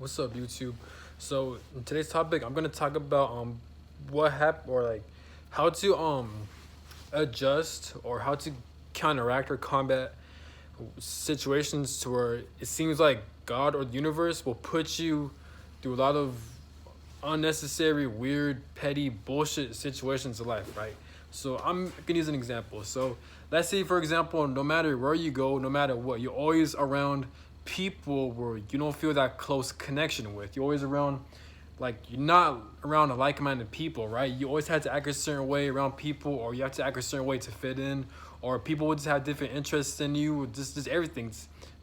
What's up, YouTube? So in today's topic, I'm gonna talk about what happened or like how to adjust or how to counteract or combat situations to where it seems like God or the universe will put you through a lot of unnecessary, weird, petty bullshit situations in life, right? So I'm gonna use an example. So let's say, for example, no matter where you go, no matter what, you're always around people where you don't feel that close connection with. You're always around, like, you're not around a like-minded people, right? You always have to act a certain way around people, or you have to act a certain way to fit in, or people would just have different interests than you. Just everything,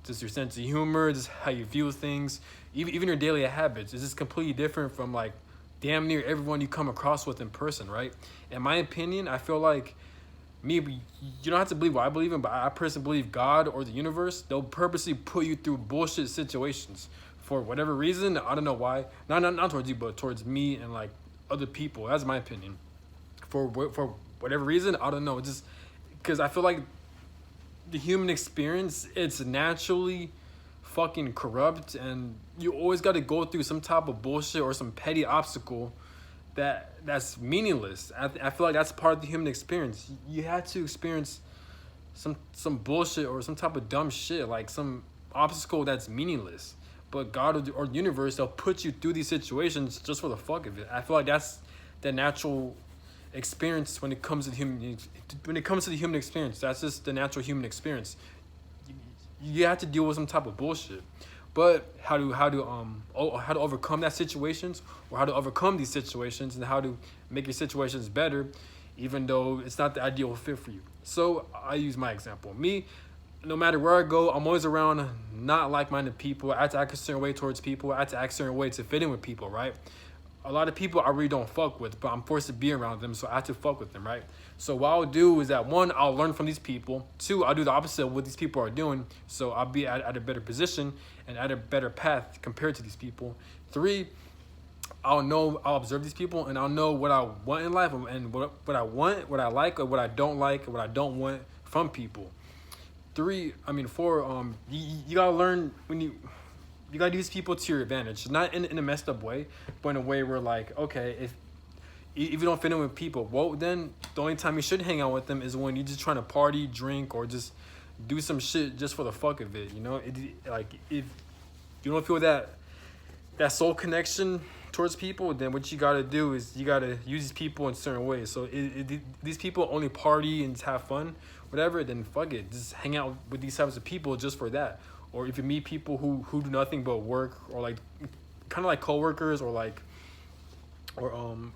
just your sense of humor, just how you view things, even your daily habits. It's just completely different from like damn near everyone you come across with in person, right? In my opinion, I feel like me, you don't have to believe what I believe in, but I personally believe God or the universe, they'll purposely put you through bullshit situations for whatever reason. I don't know why. Not towards you, but towards me and like other people. That's my opinion. For whatever reason, I don't know. Just because I feel like the human experience, it's naturally fucking corrupt, and you always got to go through some type of bullshit or some petty obstacle that's meaningless. I feel like that's part of the human experience. You had to experience some bullshit or some type of dumb shit, like some obstacle that's meaningless. But God or the universe, they'll put you through these situations just for the fuck of it. I feel like that's the natural experience when it comes to the human experience. That's just the natural human experience. You have to deal with some type of bullshit. But how to overcome that situations, or how to overcome these situations, and how to make your situations better, even though it's not the ideal fit for you. So I use my example. Me, no matter where I go, I'm always around not like-minded people. I have to act a certain way towards people. I have to act a certain way to fit in with people, right? A lot of people I really don't fuck with, but I'm forced to be around them, so I have to fuck with them, right? So what I'll do is that, one, I'll learn from these people. Two, I'll do the opposite of what these people are doing, so I'll be at a better position and at a better path compared to these people. Three, I'll observe these people, and I'll know what I want in life, and what I want, what I like, or what I don't like, or what I don't want from people. Four, you gotta learn when you gotta use people to your advantage, not in a messed up way, but in a way where, like, okay, if you don't fit in with people, well, then the only time you should hang out with them is when you're just trying to party, drink, or just do some shit just for the fuck of it. You know, like, if you don't feel that soul connection towards people, then what you gotta do is you gotta use these people in certain ways. So these people only party and have fun, whatever, then fuck it, just hang out with these types of people just for that. Or if you meet people who do nothing but work, or like kind of like coworkers, or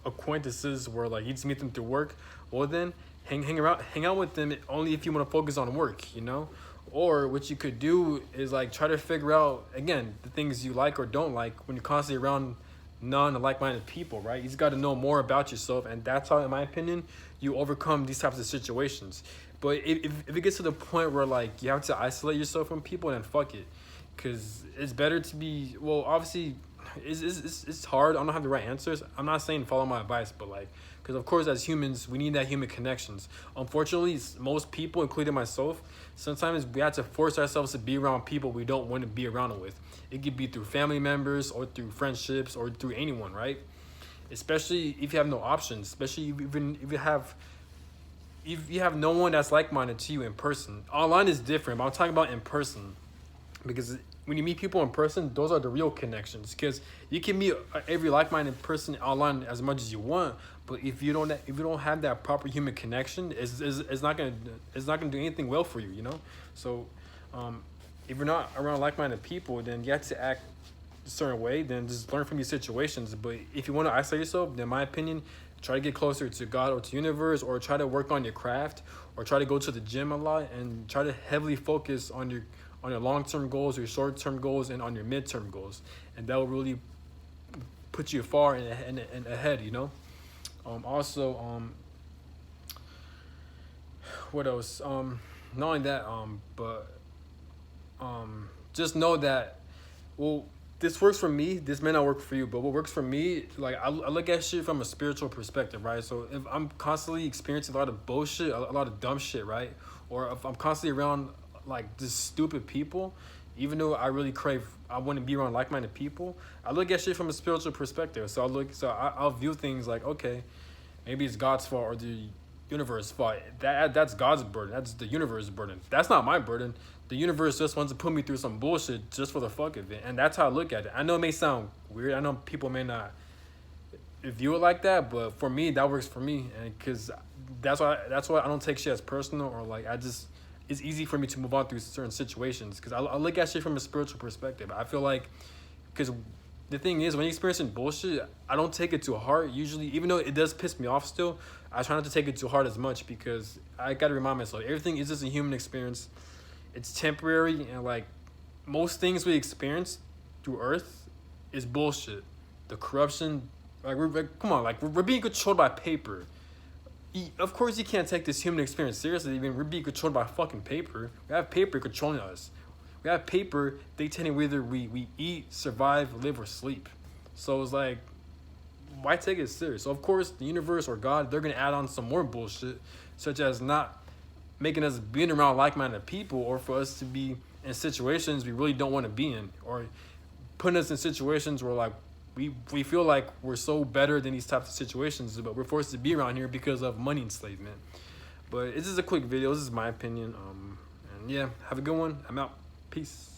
acquaintances, where like you just meet them through work, well then hang out with them only if you want to focus on work, you know. Or what you could do is like try to figure out, again, the things you like or don't like when you're constantly around non-like-minded people, right? You just got to know more about yourself, and that's how, in my opinion, you overcome these types of situations. But if it gets to the point where like you have to isolate yourself from people, then fuck it, because it's better to be, well, obviously it's hard. I don't have the right answers. I'm not saying follow my advice, but like, because of course as humans we need that human connections. Unfortunately, most people, including myself, sometimes we have to force ourselves to be around people we don't want to be around with. It could be through family members, or through friendships, or through anyone, right? Especially if you have no options, especially even if you have no one that's like-minded to you in person. Online is different, but I'm talking about in person, because when you meet people in person, those are the real connections. Because you can meet every like-minded person online as much as you want, but if you don't have that proper human connection, it's not gonna do anything well for you, you know. So if you're not around like-minded people, then you have to act a certain way. Then just learn from these situations. But if you want to isolate yourself, then in my opinion, try to get closer to God or to the universe, or try to work on your craft, or try to go to the gym a lot, and try to heavily focus on your long-term goals, your short-term goals, and on your mid-term goals, and that will really put you far and ahead, you know. Also, what else? Not only that, but just know that, well, this works for me. This may not work for you, but what works for me, like, I look at shit from a spiritual perspective, right? So if I'm constantly experiencing a lot of bullshit, a lot of dumb shit, right, or if I'm constantly around like just stupid people, Even though I really crave, I want to be around like-minded people. I look at shit from a spiritual perspective. I'll view things like, okay, maybe it's God's fault or the universe's fault. That's God's burden. That's the universe's burden. That's not my burden. The universe just wants to put me through some bullshit just for the fuck of it, and that's how I look at it. I know it may sound weird. I know people may not view it like that, but for me, that works for me, and because that's why I don't take shit as personal, or like I just, it's easy for me to move on through certain situations because I look at shit from a spiritual perspective. I feel like, because the thing is, when you're experiencing bullshit, I don't take it to heart usually, even though it does piss me off still. I try not to take it to heart as much because I gotta remind myself everything is just a human experience. It's temporary, and like most things we experience through Earth is bullshit. The corruption, come on, we're being controlled by paper. Of course, you can't take this human experience seriously. I mean, we're being controlled by fucking paper. We have paper controlling us. We have paper dictating whether we eat, survive, live, or sleep. So it's like, why take it serious? So of course, the universe or God, they're gonna add on some more bullshit, such as not making us being around like-minded people, or for us to be in situations we really don't want to be in, or putting us in situations where like we feel like we're so better than these types of situations, but we're forced to be around here because of money enslavement. But this is a quick video. This is my opinion. And yeah, have a good one. I'm out. Peace.